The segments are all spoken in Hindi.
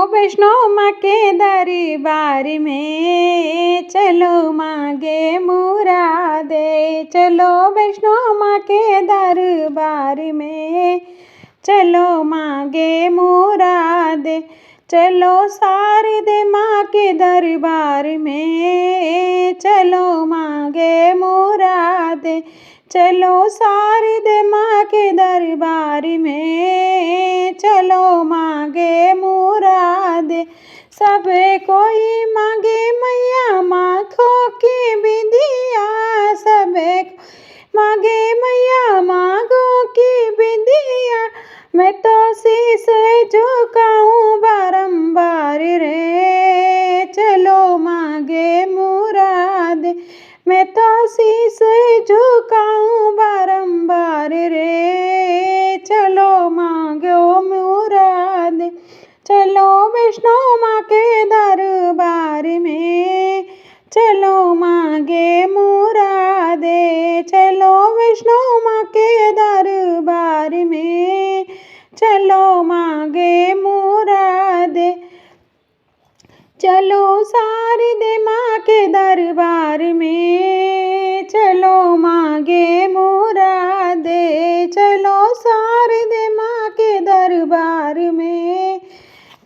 वैष्णो माँ के दरबार में चलो मांगे मुरादे। चलो वैष्णो माँ के दरबार में चलो मांगे मुरादे। चलो शारदे माँ के दरबार में चलो मांगे मुरादे। चलो शारदे माँ के दरबार में चलो मांगे मुरादे। सब कोई मांगे मैया माखों की बिंदिया। सब मांगे मैया मांगों की बिंदिया। मैं तो शीश झुकाऊं बारंबार रे। चलो मांगे मुरादे। मैं तो शीश झुकाऊं बारंबार रे। चलो मांगो मुरादे। चलो वैष्णो माँ के दरबार में चलो मांगे मुरादे। चलो वैष्णो माँ के दरबार में चलो मांगे मुरादे। चलो शारदे माँ के दरबार में चलो मांगे मुरादे। चलो शारदे माँ के दरबार में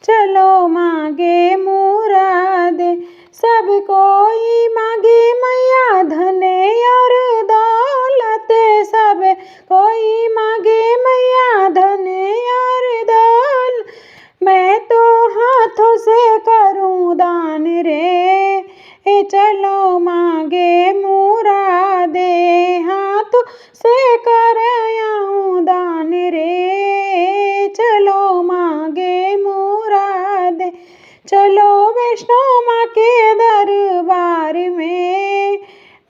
चलो मांगे मुरादे। सब कोई मांगे मैया धन और दौलत। सब कोई मांगे मैया धन और दौलत। मैं तो हाथों से करूं दान रे। चलो मांगे मुरादे। हाथों से कर आऊं दान रे। चलो मांगे मुरादे। चलो वैष्णो माँ के दरबार में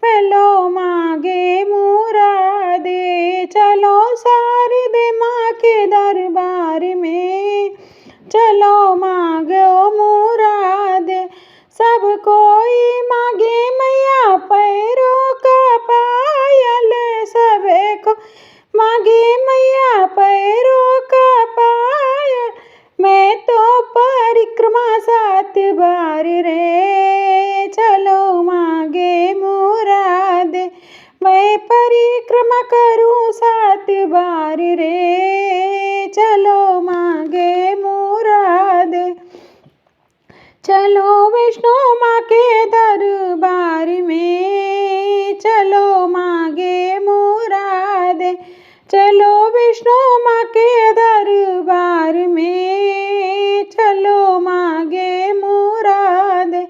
चलो मांगे मुरादे। चलो शारदे माँ के दरबार में चलो मांगो मुरादे। सब कोई मांगे मैया पैरों का पायल। सब को मांगे मैया पैरों का पायल। मैं तो परिक्रमा 7 बार रे। चलो मांगे मुरादे। मैं परिक्रमा करूं 7 बार रे। चलो मांगे मुरादे। चलो वैष्णो माँ के दरबार में चलो मांगे मुरादे। चलो वैष्णो माँ के दरबार में चलो मांगे मुरादे।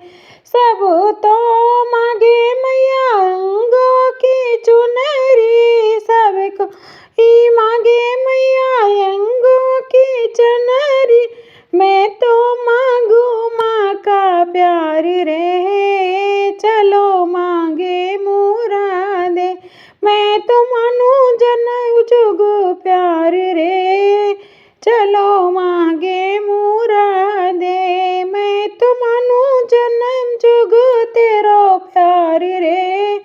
सब तो मांगे मैया अंगों की चुनरी। सबको मांगे मैया अंगों की चुनरी। मैं तो मांगू माँ का प्यार रे। चलो मांगे मुरादे। मैं तो मानू जन्म जुग प्यार रे। चलो मांगे मुरादे। मैं तो मानू जन्म जुग तेरो प्यार रे।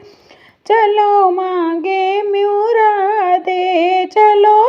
चलो मांगे मुरादे। चलो